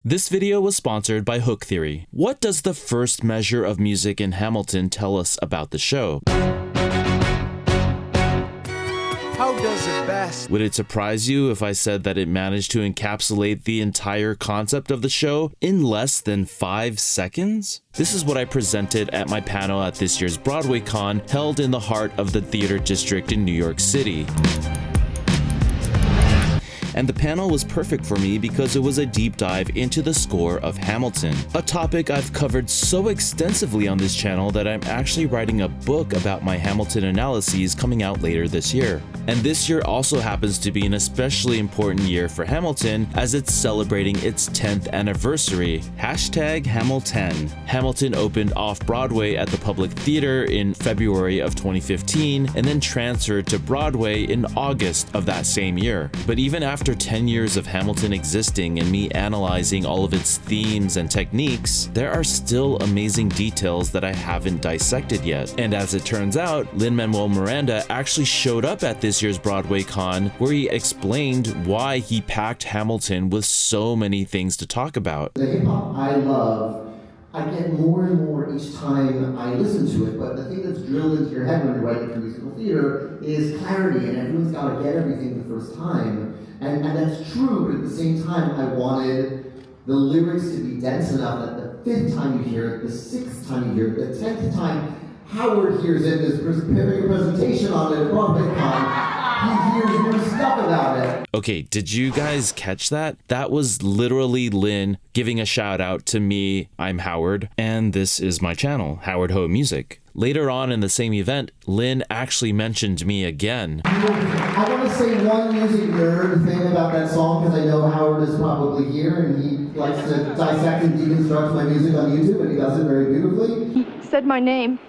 This video was sponsored by Hook Theory. What does the first measure of music in Hamilton tell us about the show? How does it best? Would it surprise you if I said that it managed to encapsulate the entire concept of the show in less than 5 seconds? This is what I presented at my panel at this year's BroadwayCon, held in the heart of the theater district in New York City. And the panel was perfect for me because it was a deep dive into the score of Hamilton, a topic I've covered so extensively on this channel that I'm actually writing a book about my Hamilton analyses coming out later this year. And this year also happens to be an especially important year for Hamilton as it's celebrating its 10th anniversary. #Hamilten. Hamilton opened off-Broadway at the Public Theater in February of 2015 and then transferred to Broadway in August of that same year. But even after 10 years of Hamilton existing and me analyzing all of its themes and techniques, there are still amazing details that I haven't dissected yet. And as it turns out, Lin-Manuel Miranda actually showed up at this year's BroadwayCon where he explained why he packed Hamilton with so many things to talk about. The hip-hop I love, I get more and more each time I listen to it, but the thing that's drilled into your head when you're writing for musical theater is clarity, and everyone's got to get everything the first time. And that's true, but at the same time, I wanted the lyrics to be dense enough that the 5th time you hear it, the 6th time you hear it, the 10th time Howard hears it, is preparing a presentation on it at BroadwayCon. He hears new stuff about it. Okay, did you guys catch that? That was literally Lin giving a shout out to me. I'm Howard, and this is my channel, Howard Ho Music. Later on in the same event, Lin actually mentioned me again. I want to say one music nerd thing about that song because I know Howard is probably here and he likes to dissect and deconstruct my music on YouTube and he does it very beautifully. He said my name.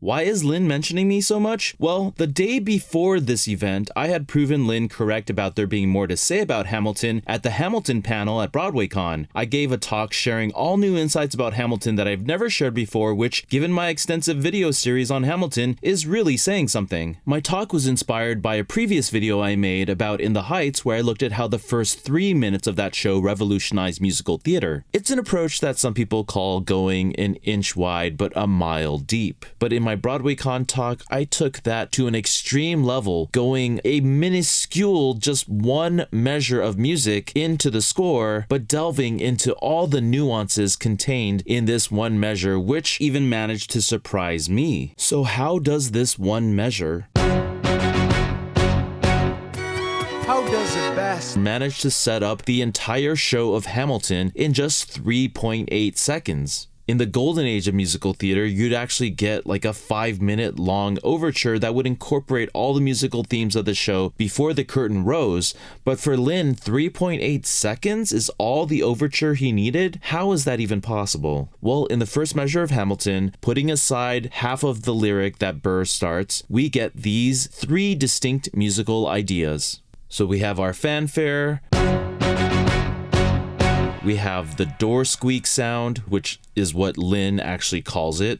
Why is Lin mentioning me so much? Well, the day before this event, I had proven Lin correct about there being more to say about Hamilton at the Hamilton panel at BroadwayCon. I gave a talk sharing all new insights about Hamilton that I've never shared before, which, given my extensive video series on Hamilton, is really saying something. My talk was inspired by a previous video I made about In the Heights, where I looked at how the first 3 minutes of that show revolutionized musical theater. It's an approach that some people call going an inch wide but a mile deep. But in my BroadwayCon talk, I took that to an extreme level, going a minuscule, just one measure of music into the score, but delving into all the nuances contained in this one measure, which even managed to surprise me. So how does this one measure manage to set up the entire show of Hamilton in just 3.8 seconds? In the golden age of musical theater, you'd actually get like a 5-minute long overture that would incorporate all the musical themes of the show before the curtain rose. But for Lin, 3.8 seconds is all the overture he needed? How is that even possible? Well, in the first measure of Hamilton, putting aside half of the lyric that Burr starts, we get these 3 distinct musical ideas. So we have our fanfare, we have the door squeak sound, which is what Lin actually calls it.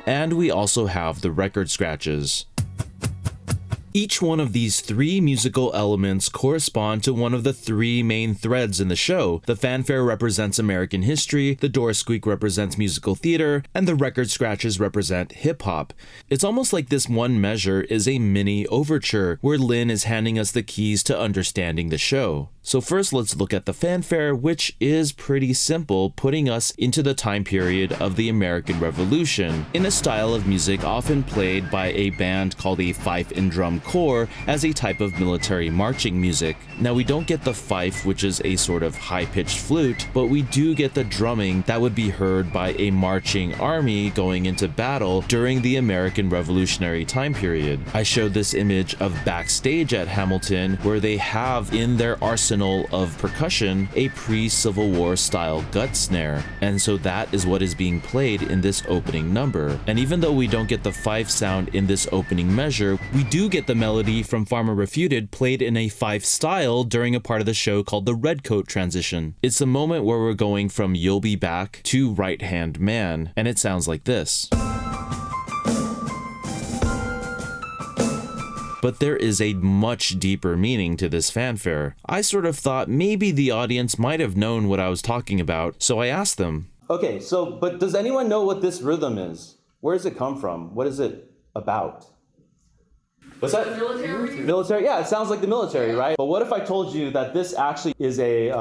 And we also have the record scratches. Each one of these 3 musical elements correspond to one of the 3 main threads in the show. The fanfare represents American history, the door squeak represents musical theater, and the record scratches represent hip-hop. It's almost like this one measure is a mini overture, where Lin is handing us the keys to understanding the show. So first let's look at the fanfare, which is pretty simple, putting us into the time period of the American Revolution, in a style of music often played by a band called a fife and drum corps as a type of military marching music. Now we don't get the fife, which is a sort of high-pitched flute, but we do get the drumming that would be heard by a marching army going into battle during the American Revolutionary time period. I showed this image of backstage at Hamilton, where they have in their arsenal of percussion a pre-Civil War style gut snare, and so that is what is being played in this opening number. And even though we don't get the fife sound in this opening measure, we do get the melody from Farmer Refuted played in a fife style during a part of the show called the Redcoat transition. It's the moment where we're going from You'll Be Back to Right Hand Man, and it sounds like this. But there is a much deeper meaning to this fanfare. I sort of thought maybe the audience might have known what I was talking about, so I asked them. Okay, but does anyone know what this rhythm is? Where does it come from? What is it about? What's that? Military? Military? Yeah, it sounds like the military, right? But what if I told you that this actually is a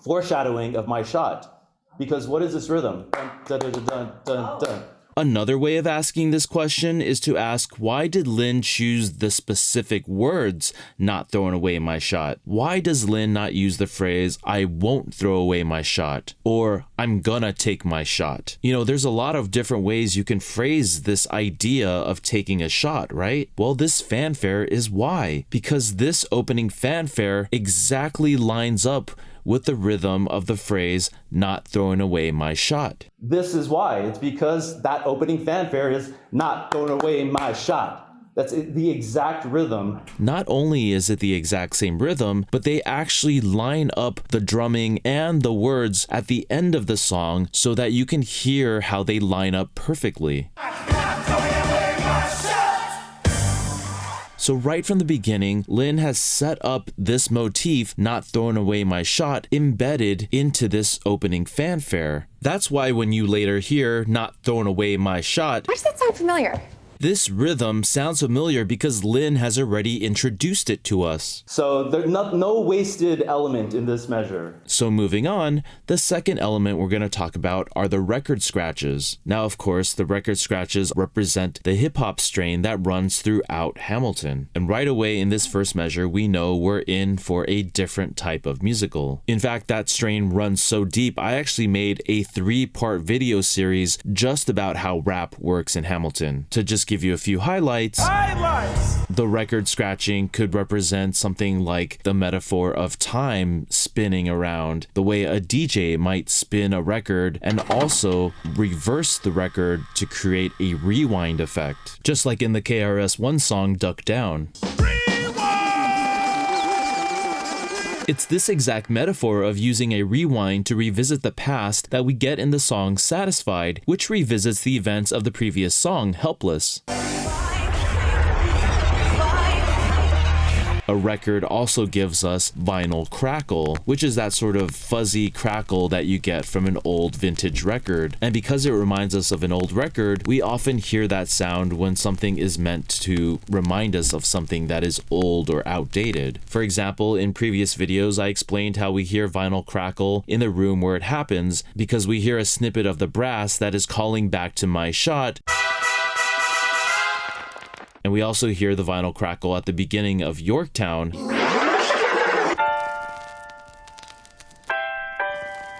foreshadowing of my shot? Because what is this rhythm? Dun, dun, dun, dun, dun, dun. Another way of asking this question is to ask, why did Lin choose the specific words, not throwing away my shot? Why does Lin not use the phrase, I won't throw away my shot, or I'm gonna take my shot? You know, there's a lot of different ways you can phrase this idea of taking a shot, right? Well, this fanfare is why, because this opening fanfare exactly lines up with the rhythm of the phrase, not throwing away my shot. This is why. It's because that opening fanfare is not throwing away my shot. That's the exact rhythm. Not only is it the exact same rhythm, but they actually line up the drumming and the words at the end of the song so that you can hear how they line up perfectly. So right from the beginning, Lin has set up this motif, not throwing away my shot, embedded into this opening fanfare. That's why when you later hear, not throwing away my shot, Why does that sound familiar? this rhythm sounds familiar because Lin has already introduced it to us. So there's no wasted element in this measure. So moving on, the second element we're going to talk about are the record scratches. Now, of course, the record scratches represent the hip-hop strain that runs throughout Hamilten. And right away in this first measure, we know we're in for a different type of musical. In fact, that strain runs so deep, I actually made a 3-part video series just about how rap works in Hamilten. To just give you a few highlights. The record scratching could represent something like the metaphor of time spinning around, the way a DJ might spin a record and also reverse the record to create a rewind effect, just like in the KRS-One song Duck Down. It's this exact metaphor of using a rewind to revisit the past that we get in the song Satisfied, which revisits the events of the previous song, Helpless. A record also gives us vinyl crackle, which is that sort of fuzzy crackle that you get from an old vintage record. And because it reminds us of an old record, we often hear that sound when something is meant to remind us of something that is old or outdated. For example, in previous videos, I explained how we hear vinyl crackle in the room where it happens because we hear a snippet of the brass that is calling back to my shot. And we also hear the vinyl crackle at the beginning of Yorktown,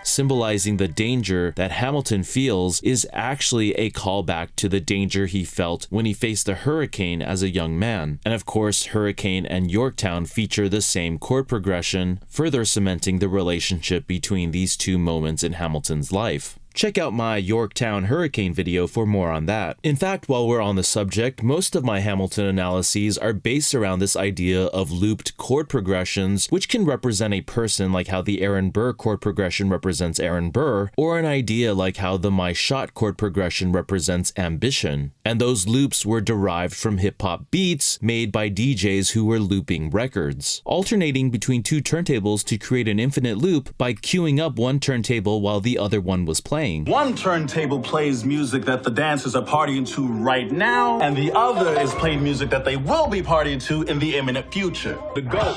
symbolizing the danger that Hamilten feels is actually a callback to the danger he felt when he faced a hurricane as a young man. And of course, Hurricane and Yorktown feature the same chord progression, further cementing the relationship between these two moments in Hamilton's life. Check out my Yorktown Hurricane video for more on that. In fact, while we're on the subject, most of my Hamilten analyses are based around this idea of looped chord progressions, which can represent a person like how the Aaron Burr chord progression represents Aaron Burr, or an idea like how the My Shot chord progression represents ambition. And those loops were derived from hip-hop beats made by DJs who were looping records, alternating between two turntables to create an infinite loop by queuing up one turntable while the other one was playing. One turntable plays music that the dancers are partying to right now, and the other is playing music that they will be partying to in the imminent future. The GOAT.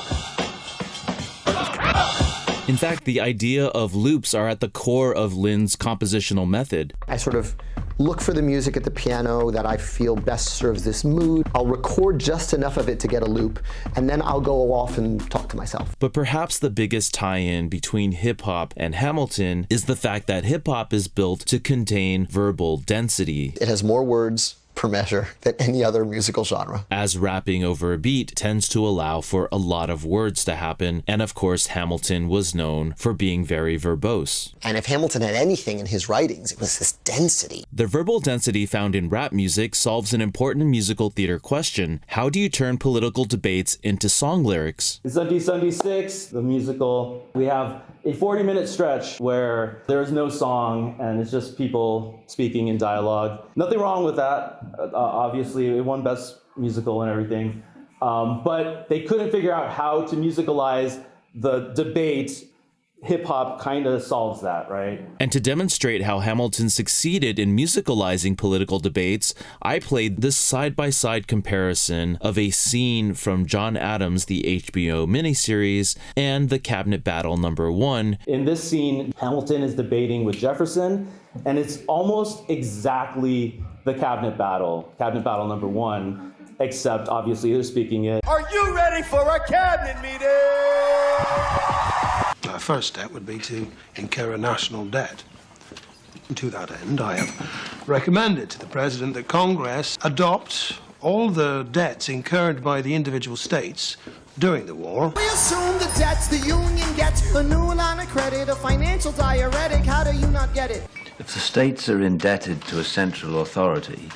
In fact, the idea of loops are at the core of Lin's compositional method. I sort of look for the music at the piano that I feel best serves this mood. I'll record just enough of it to get a loop, and then I'll go off and talk to myself. But perhaps the biggest tie-in between hip-hop and Hamilten is the fact that hip-hop is built to contain verbal density. It has more words per measure than any other musical genre. As rapping over a beat tends to allow for a lot of words to happen, and of course Hamilten was known for being very verbose. And if Hamilten had anything in his writings, it was this density. The verbal density found in rap music solves an important musical theater question. How do you turn political debates into song lyrics? Sunday, Sunday 6, the musical, we have a 40-minute stretch where there's no song and it's just people speaking in dialogue. Nothing wrong with that. Obviously, it won Best Musical and everything. But they couldn't figure out how to musicalize the debate. Hip hop kind of solves that, right? And to demonstrate how Hamilton succeeded in musicalizing political debates, I played this side-by-side comparison of a scene from John Adams' The HBO miniseries and the Cabinet Battle #1. In this scene, Hamilton is debating with Jefferson, and it's almost exactly the Cabinet Battle #1, except obviously they're speaking it. Are you ready for a cabinet meeting? Our first step would be to incur a national debt. To that end, I have recommended to the President that Congress adopt all the debts incurred by the individual states during the war. We assume the debts the union gets, a new line of credit, a financial diuretic. How do you not get it? If the states are indebted to a central authority,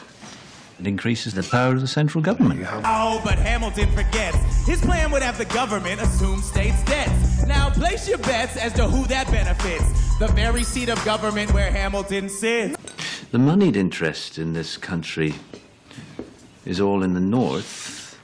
it increases the power of the central government. Oh, but Hamilton forgets. His plan would have the government assume states' debts. Now place your bets as to who that benefits. The very seat of government where Hamilton sits. The moneyed interest in this country is all in the north,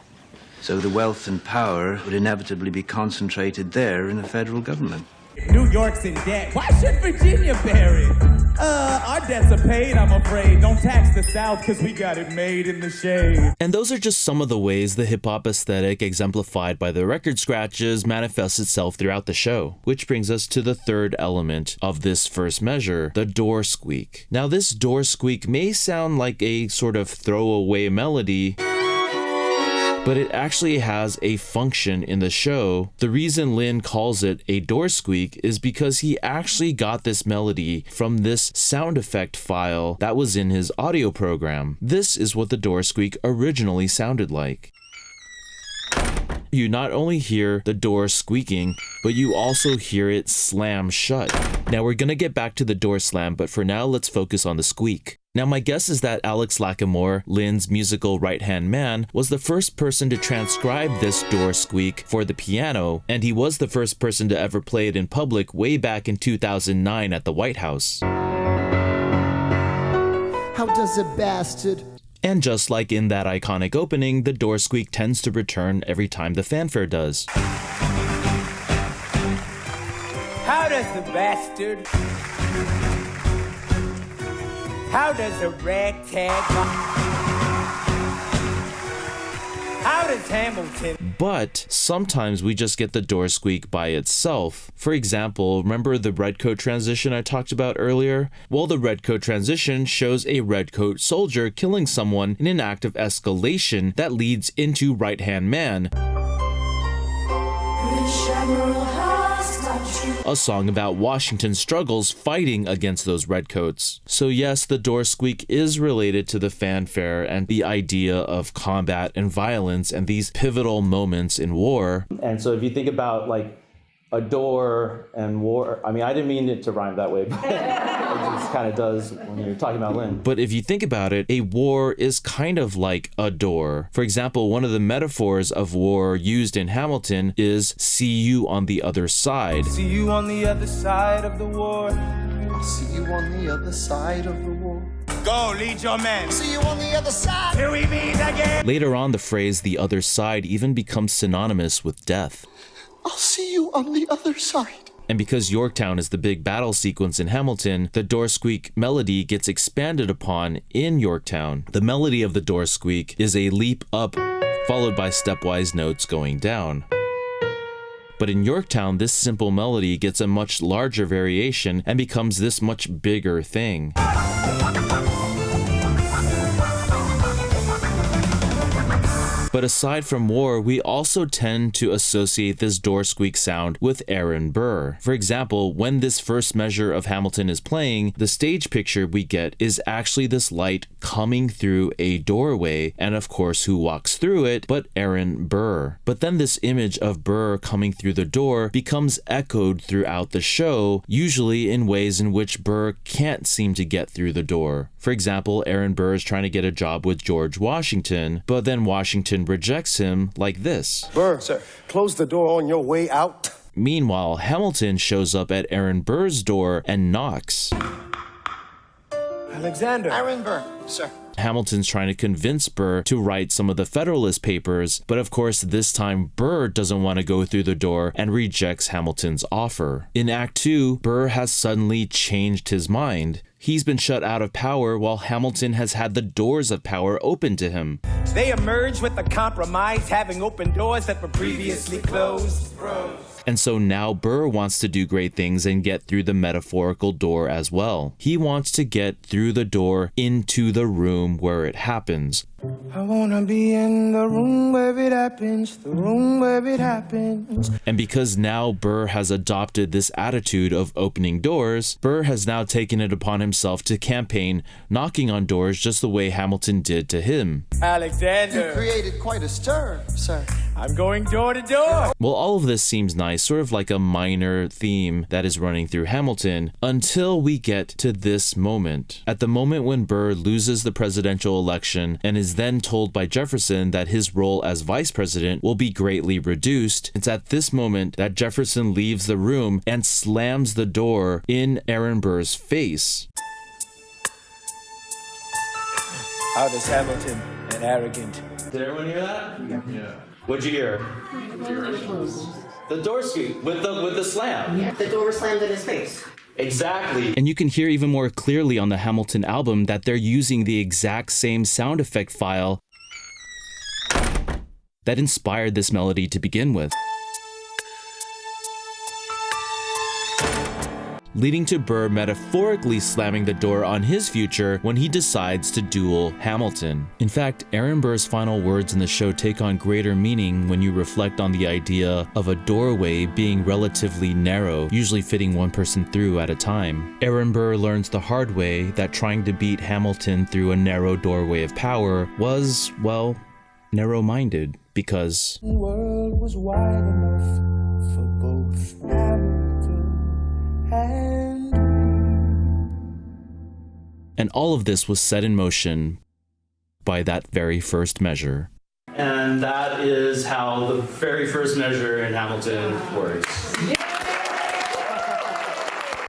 so the wealth and power would inevitably be concentrated there in the federal government. New York's in debt. Why should Virginia bear it? Our debts are paid, I'm afraid. Don't tax the South, because we got it made in the shade. And those are just some of the ways the hip-hop aesthetic exemplified by the record scratches manifests itself throughout the show. Which brings us to the third element of this first measure, the door squeak. Now this door squeak may sound like a sort of throwaway melody, but it actually has a function in the show. The reason Lin calls it a door squeak is because he actually got this melody from this sound effect file that was in his audio program. This is what the door squeak originally sounded like. You not only hear the door squeaking, but you also hear it slam shut. Now we're gonna get back to the door slam, but for now let's focus on the squeak. Now my guess is that Alex Lacamoire, Lin's musical right-hand man, was the first person to transcribe this door squeak for the piano, and he was the first person to ever play it in public way back in 2009 at the White House. How does a bastard? And just like in that iconic opening, the door squeak tends to return every time the fanfare does. How does the bastard? How does a ragtag? How does Hamilton? But sometimes we just get the door squeak by itself. For example, remember the redcoat transition I talked about earlier? Well, the redcoat transition shows a redcoat soldier killing someone in an act of escalation that leads into Right-Hand Man, a song about Washington's struggles fighting against those redcoats. So yes, the door squeak is related to the fanfare and the idea of combat and violence and these pivotal moments in war. And so if you think about like a door and war, I mean, I didn't mean it to rhyme that way, but it just kind of does when you're talking about Lin. But if you think about it, a war is kind of like a door. For example, one of the metaphors of war used in Hamilton is "see you on the other side." See you on the other side of the war. I'll see you on the other side of the war. Go, lead your men. See you on the other side. Till we meet again. Later on, the phrase "the other side" even becomes synonymous with death. I'll see you on the other side. And because Yorktown is the big battle sequence in Hamilton, the door squeak melody gets expanded upon in Yorktown. The melody of the door squeak is a leap up, followed by stepwise notes going down. But in Yorktown, this simple melody gets a much larger variation and becomes this much bigger thing. But aside from war, we also tend to associate this door squeak sound with Aaron Burr. For example, when this first measure of Hamilton is playing, the stage picture we get is actually this light coming through a doorway, and of course who walks through it but Aaron Burr. But then this image of Burr coming through the door becomes echoed throughout the show, usually in ways in which Burr can't seem to get through the door. For example, Aaron Burr is trying to get a job with George Washington, but then Washington rejects him like this. Burr, sir, close the door on your way out. Meanwhile, Hamilton shows up at Aaron Burr's door and knocks. Alexander. Aaron Burr, sir. Hamilton's trying to convince Burr to write some of the Federalist Papers, but of course this time Burr doesn't want to go through the door and rejects Hamilton's offer. In Act 2, Burr has suddenly changed his mind. He's been shut out of power while Hamilton has had the doors of power open to him. They emerged with a compromise, having opened doors that were previously closed. And so now Burr wants to do great things and get through the metaphorical door as well. He wants to get through the door into the room where it happens. I wanna be in the room where it happens, the room where it happens. And because now Burr has adopted this attitude of opening doors, Burr has now taken it upon himself to campaign knocking on doors just the way Hamilton did to him. Alexander, You created quite a stir, sir. I'm going door to door. Well, all of this seems nice, sort of like a minor theme that is running through Hamilton, until we get to this moment. At the moment when Burr loses the presidential election and is then told by Jefferson that his role as vice president will be greatly reduced, it's at this moment that Jefferson leaves the room and slams the door in Aaron Burr's face. How does Hamilton and arrogant? Did everyone hear that? Yeah. What'd you hear? The door squeak with the slam. Yeah, the door was slammed in his face. Exactly. And you can hear even more clearly on the Hamilton album that they're using the exact same sound effect file that inspired this melody to begin with, leading to Burr metaphorically slamming the door on his future when he decides to duel Hamilton. In fact, Aaron Burr's final words in the show take on greater meaning when you reflect on the idea of a doorway being relatively narrow, usually fitting one person through at a time. Aaron Burr learns the hard way that trying to beat Hamilton through a narrow doorway of power was, well, narrow-minded, because The world was wide enough for both Hamilton and all of this was set in motion by that very first measure. And that is how the very first measure in Hamilton works.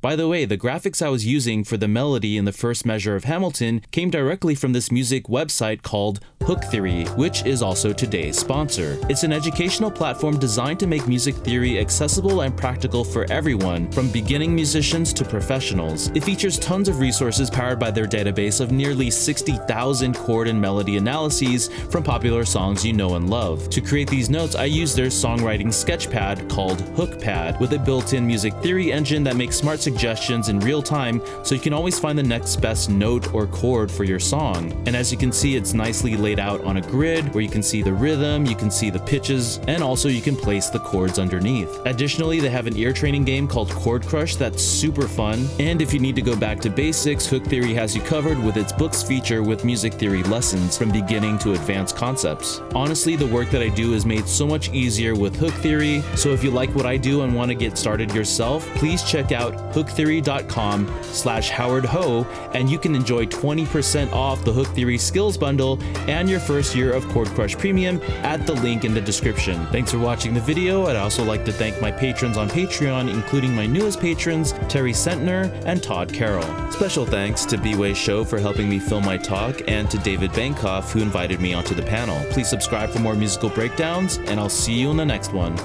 By the way, the graphics I was using for the melody in the first measure of Hamilton came directly from this music website called Hook Theory, which is also today's sponsor. It's an educational platform designed to make music theory accessible and practical for everyone, from beginning musicians to professionals. It features tons of resources powered by their database of nearly 60,000 chord and melody analyses from popular songs you know and love. To create these notes, I used their songwriting sketchpad called HookPad, with a built-in music theory engine that makes smart suggestions in real time, so you can always find the next best note or chord for your song. And as you can see, it's nicely laid out on a grid where you can see the rhythm, you can see the pitches, and also you can place the chords underneath. Additionally, they have an ear training game called Chord Crush that's super fun. And if you need to go back to basics, Hook Theory has you covered with its books feature with music theory lessons from beginning to advanced concepts. Honestly, the work that I do is made so much easier with Hook Theory, so if you like what I do and want to get started yourself, please check out hooktheory.com/HowardHo, and you can enjoy 20% off the Hook Theory Skills Bundle and your first year of Chord Crush Premium at the link in the description. Thanks for watching the video. I'd also like to thank my patrons on Patreon, including my newest patrons, Terry Sentner and Todd Carroll. Special thanks to B-Way Show for helping me film my talk, and to David Bankoff, who invited me onto the panel. Please subscribe for more musical breakdowns, and I'll see you in the next one.